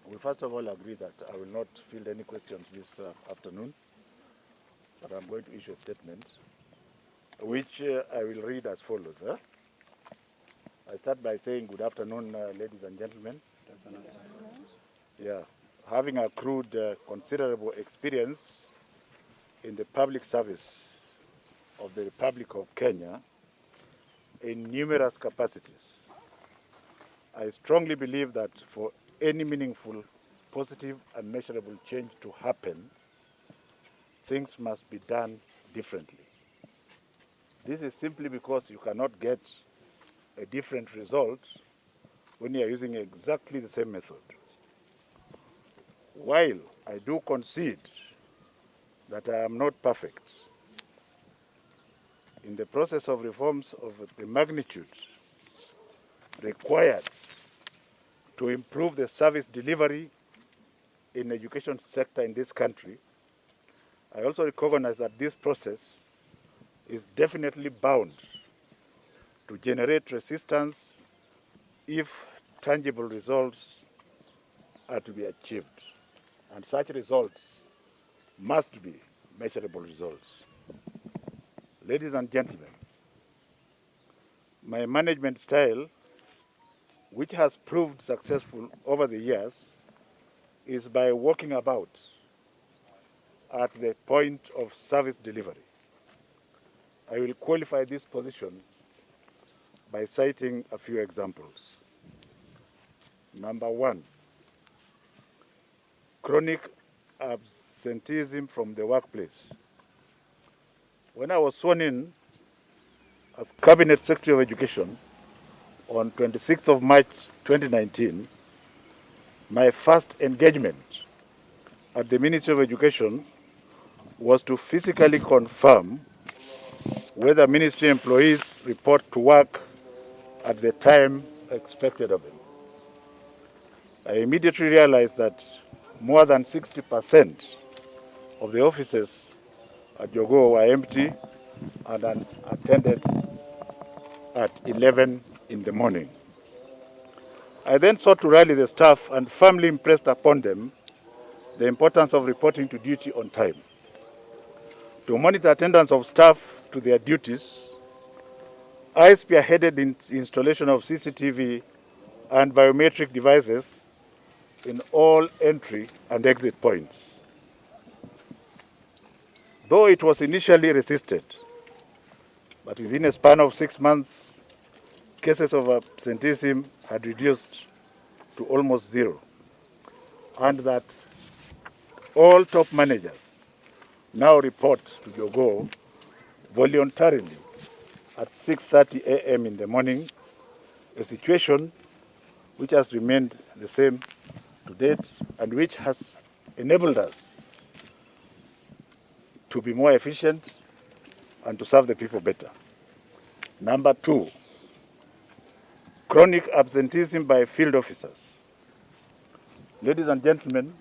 We first of all agree that I will not field any questions this afternoon, but I'm going to issue a statement, which I will read as follows. I start by saying good afternoon, ladies and gentlemen. Yeah, having accrued considerable experience in the public service of the Republic of Kenya in numerous capacities, I strongly believe that for any meaningful, positive, and measurable change to happen, things must be done differently. This is simply because you cannot get a different result when you are using exactly the same method. While I do concede that I am not perfect, in the process of reforms of the magnitude required to improve the service delivery in the education sector in this country, I also recognize that this process is definitely bound to generate resistance if tangible results are to be achieved. And such results must be measurable results. Ladies and gentlemen, my management style, which has proved successful over the years, is by walking about at the point of service delivery. I will qualify this position by citing a few examples. Number one, chronic absenteeism from the workplace. When I was sworn in as Cabinet Secretary of Education on 26th of March 2019, my first engagement at the Ministry of Education was to physically confirm whether ministry employees report to work at the time expected of them. I immediately realized that more than 60% of the offices at Jogo were empty and attended at 11 in the morning. I then sought to rally the staff and firmly impressed upon them the importance of reporting to duty on time. To monitor attendance of staff to their duties, I spearheaded the installation of CCTV and biometric devices in all entry and exit points. Though it was initially resisted, but within a span of 6 months, cases of absenteeism had reduced to almost zero, and that all top managers now report to Jogo voluntarily at 6:30 a.m. in the morning, a situation which has remained the same to date and which has enabled us to be more efficient and to serve the people better. Number two, chronic absenteeism by field officers. Ladies and gentlemen,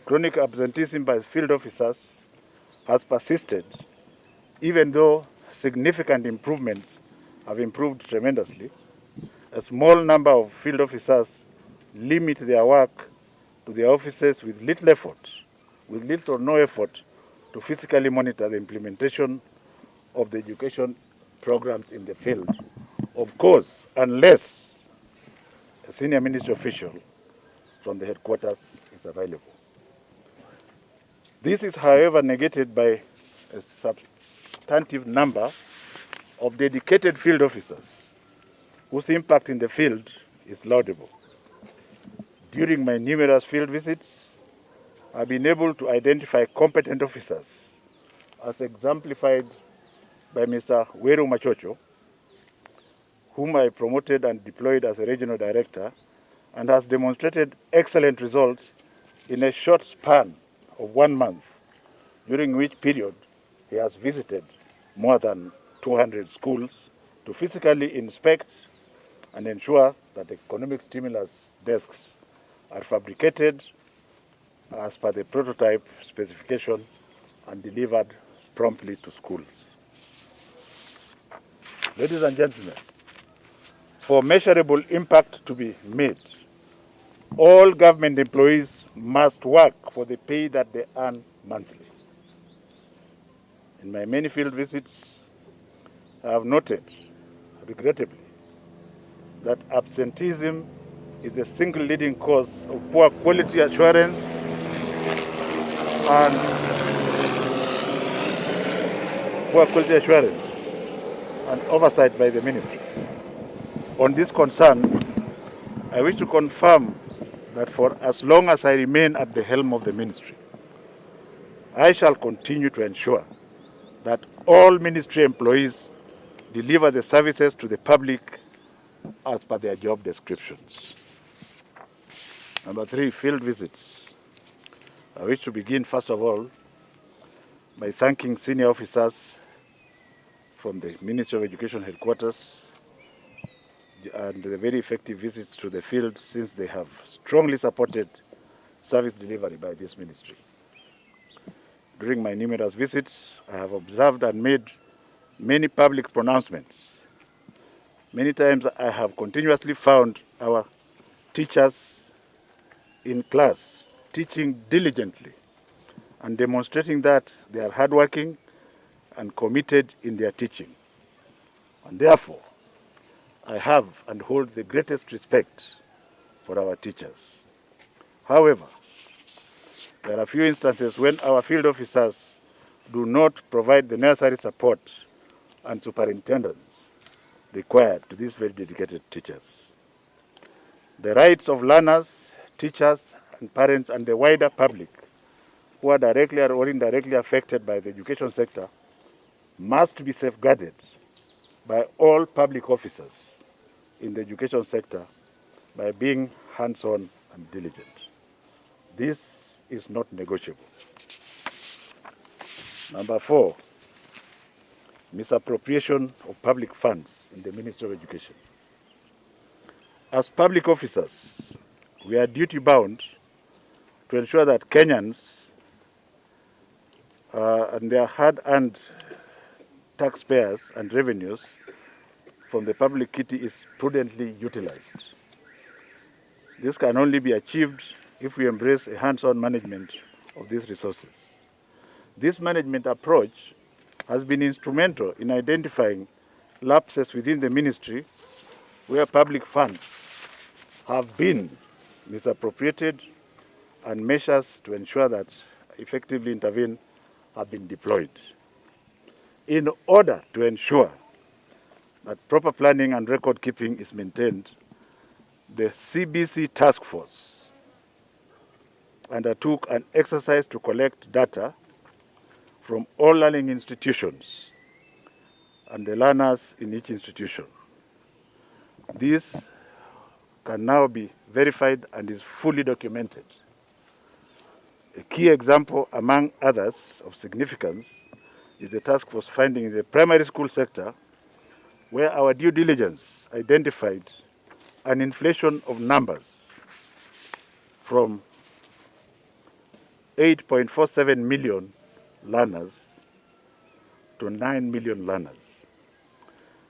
chronic absenteeism by field officers has persisted even though significant improvements have improved tremendously. A small number of field officers limit their work to their offices with little or no effort to physically monitor the implementation of the education programs in the field. Of course, unless a senior ministry official from the headquarters is available. This is, however, negated by a substantive number of dedicated field officers whose impact in the field is laudable. During my numerous field visits, I've been able to identify competent officers as exemplified by Mr. Weru Machocho, whom I promoted and deployed as a regional director and has demonstrated excellent results in a short span of 1 month, during which period he has visited more than 200 schools to physically inspect and ensure that economic stimulus desks are fabricated as per the prototype specification and delivered promptly to schools. Ladies and gentlemen, for measurable impact to be made, all government employees must work for the pay that they earn monthly. In my many field visits, I have noted, regrettably, that absenteeism is the single leading cause of poor quality assurance and oversight by the ministry. On this concern, I wish to confirm that for as long as I remain at the helm of the ministry, I shall continue to ensure that all ministry employees deliver the services to the public as per their job descriptions. Number 3, field visits. I wish to begin, first of all, by thanking senior officers from the Ministry of Education headquarters and the very effective visits to the field, since they have strongly supported service delivery by this ministry. During my numerous visits, I have observed and made many public pronouncements. Many times I have continuously found our teachers in class teaching diligently and demonstrating that they are hardworking and committed in their teaching. And therefore, I have and hold the greatest respect for our teachers. However, there are few instances when our field officers do not provide the necessary support and superintendence required to these very dedicated teachers. The rights of learners, teachers, and parents and the wider public who are directly or indirectly affected by the education sector must be safeguarded by all public officers in the education sector by being hands-on and diligent. This is not negotiable. Number 4, misappropriation of public funds in the Ministry of Education. As public officers, we are duty-bound to ensure that Kenyans and their hard-earned taxpayers and revenues from the public kitty is prudently utilized. This can only be achieved if we embrace a hands-on management of these resources. This management approach has been instrumental in identifying lapses within the ministry where public funds have been misappropriated, and measures to ensure that effectively intervene have been deployed. In order to ensure that proper planning and record keeping is maintained, the CBC task force undertook an exercise to collect data from all learning institutions and the learners in each institution. This can now be verified and is fully documented. A key example, among others of significance, is the task force finding in the primary school sector, where our due diligence identified an inflation of numbers from 8.47 million learners to 9 million learners.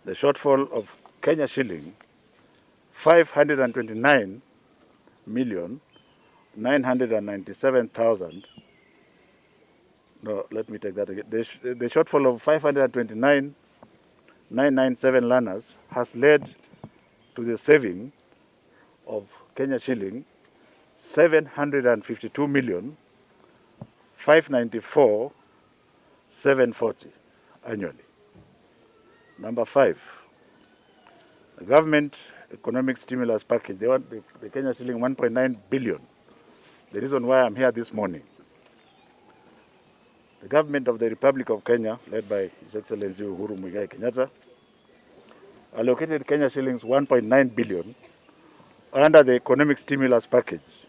The shortfall of Kenya shilling 529,997,000. No, let me take that again. The shortfall of 529,997 learners has led to the saving of Kenya shilling 752,594,740 annually. Number 5, the government economic stimulus package. They want the Kenya shilling 1.9 billion. The reason why I'm here this morning. The government of the Republic of Kenya, led by His Excellency Uhuru Muigai Kenyatta, allocated Kenya shillings 1.9 billion under the economic stimulus package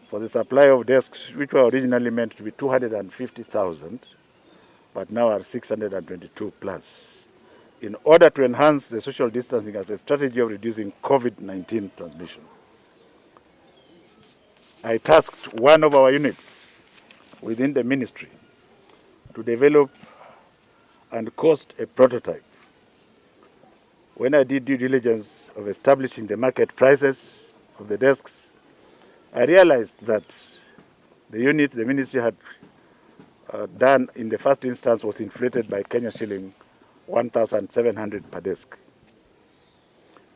for the supply of desks, which were originally meant to be 250,000, but now are 622 plus, in order to enhance the social distancing as a strategy of reducing COVID-19 transmission. I tasked one of our units within the ministry to develop and cost a prototype. When I did due diligence of establishing the market prices of the desks, I realized that the unit the ministry had done in the first instance was inflated by Kenya shilling 1,700 per desk,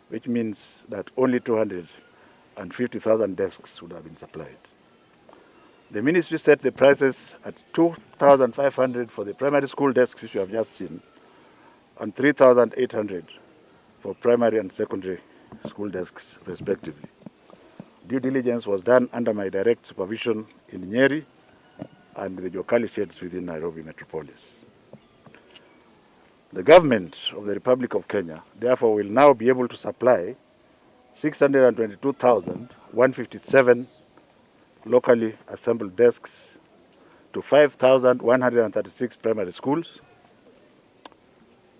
which means that only 250,000 desks would have been supplied. The ministry set the prices at 2,500 for the primary school desks, which you have just seen, and 3,800 for primary and secondary school desks, respectively. Due diligence was done under my direct supervision in Nyeri and the Jokali sheds within Nairobi metropolis. The government of the Republic of Kenya, therefore, will now be able to supply 622,157 locally assembled desks to 5,136 primary schools,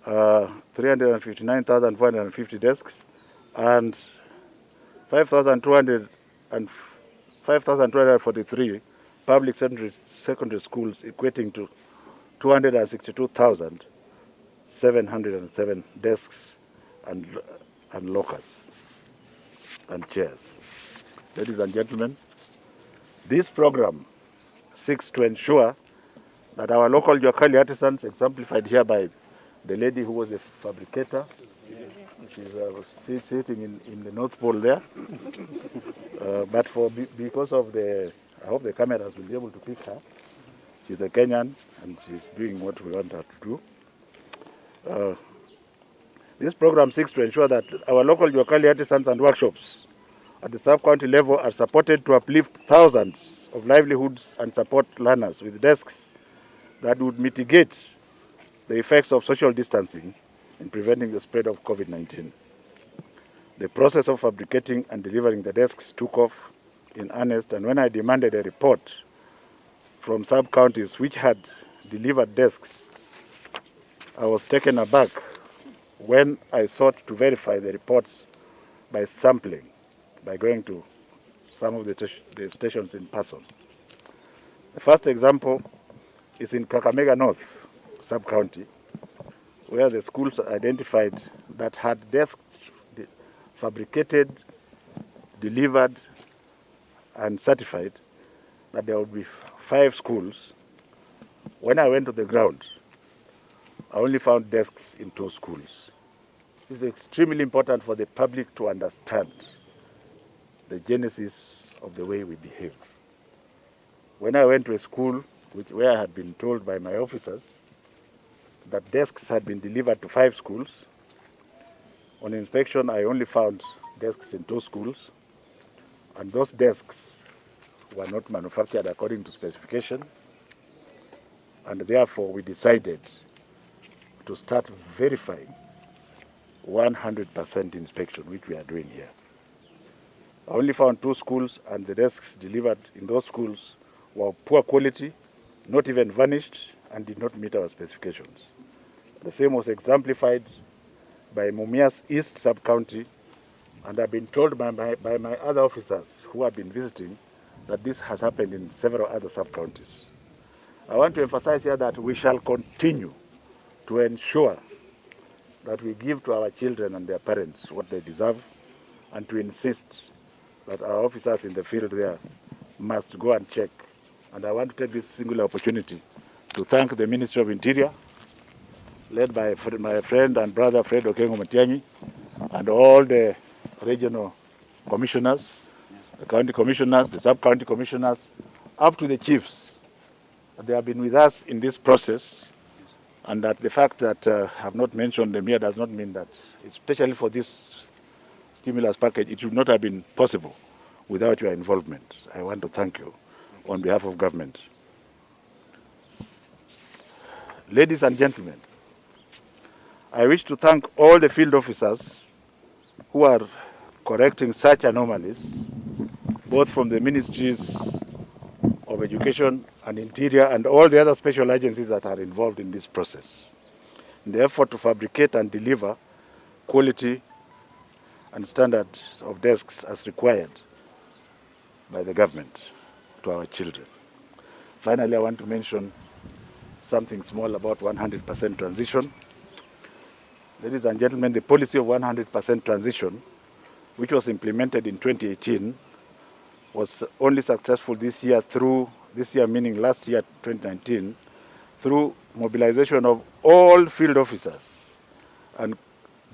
359,450 desks, and 5,243 public secondary schools, equating to 262,707 desks and lockers and chairs. Ladies and gentlemen, this program seeks to ensure that our local Jokali artisans, exemplified here by the lady who was the fabricator, she's sitting in the North Pole there, but because of the, I hope the cameras will be able to pick her. She's a Kenyan and she's doing what we want her to do. This program seeks to ensure that our local Jokali artisans and workshops at the sub-county level are supported to uplift thousands of livelihoods and support learners with desks that would mitigate the effects of social distancing in preventing the spread of COVID-19. The process of fabricating and delivering the desks took off in earnest, and when I demanded a report from sub-counties which had delivered desks, I was taken aback when I sought to verify the reports by sampling, by going to some of the stations in person. The first example is in Kakamega North sub-county, where the schools identified that had desks fabricated, delivered, and certified, that there would be 5 schools. When I went to the ground, I only found desks in 2 schools. It's extremely important for the public to understand the genesis of the way we behave. When I went to a school where I had been told by my officers that desks had been delivered to 5 schools, on inspection I only found desks in 2 schools, and those desks were not manufactured according to specification, and therefore we decided to start verifying 100% inspection, which we are doing here. I only found 2 schools, and the desks delivered in those schools were poor quality, not even varnished, and did not meet our specifications. The same was exemplified by Mumias East sub-county, and I've been told by my other officers who have been visiting that this has happened in several other sub-counties. I want to emphasize here that we shall continue to ensure that we give to our children and their parents what they deserve, and to insist that our officers in the field there must go and check. And I want to take this singular opportunity to thank the Ministry of Interior, led by my friend and brother Fred Okengo Matiang'i, and all the regional commissioners, the county commissioners, the sub-county commissioners, up to the chiefs. They have been with us in this process, and that the fact that I have not mentioned them here does not mean that, especially for this stimulus package, it would not have been possible without your involvement. I want to thank you on behalf of government. Ladies and gentlemen, I wish to thank all the field officers who are correcting such anomalies, both from the ministries of Education and Interior and all the other special agencies that are involved in this process, in the effort to fabricate and deliver quality and standards of desks as required by the government to our children. Finally, I want to mention something small about 100% transition. Ladies and gentlemen, the policy of 100% transition, which was implemented in 2018, was only successful this year meaning last year, 2019, through mobilization of all field officers, and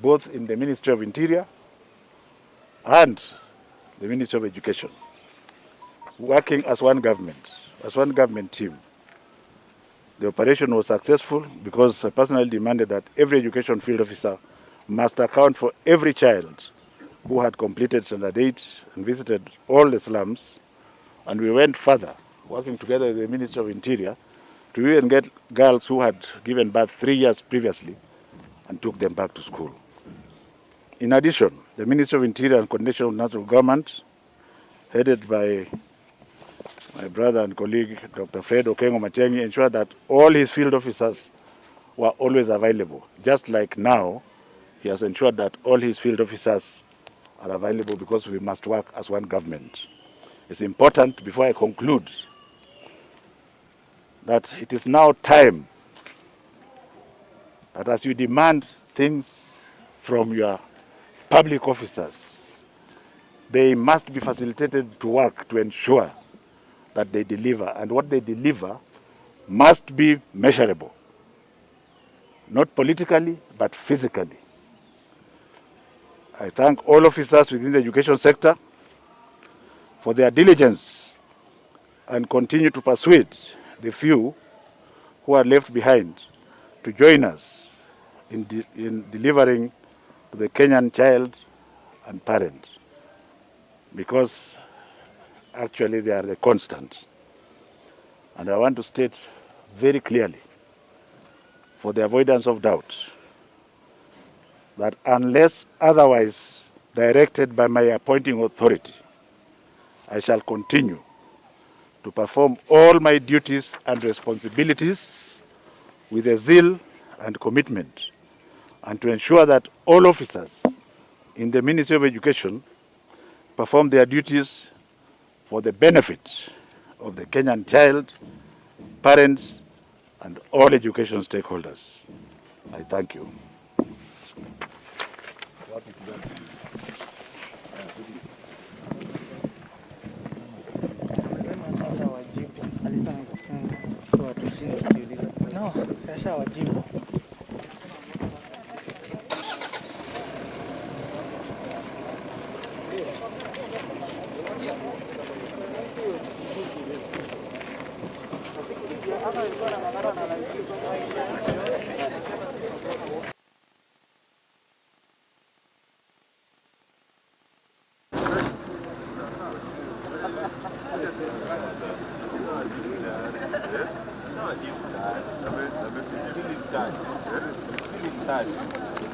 both in the Ministry of Interior and the Ministry of Education, working as one government team. The operation was successful because I personally demanded that every education field officer must account for every child who had completed standard 8 and visited all the slums. And we went further, working together with the Ministry of Interior, to even get girls who had given birth 3 years previously and took them back to school. In addition, the Ministry of Interior and Coordination of National Government, headed by my brother and colleague, Dr. Fred Okengo Matiang'i, ensured that all his field officers were always available. Just like now, he has ensured that all his field officers are available because we must work as one government. It's important, before I conclude, that it is now time that as you demand things from your public officers, they must be facilitated to work to ensure that they deliver, and what they deliver must be measurable, not politically, but physically. I thank all officers within the education sector for their diligence and continue to persuade the few who are left behind to join us in delivering to the Kenyan child and parent, because actually they are the constant. And I want to state very clearly, for the avoidance of doubt, that unless otherwise directed by my appointing authority, I shall continue to perform all my duties and responsibilities with a zeal and commitment, and to ensure that all officers in the Ministry of Education perform their duties for the benefit of the Kenyan child, parents, and all education stakeholders. I thank you. No, sasa wajibu.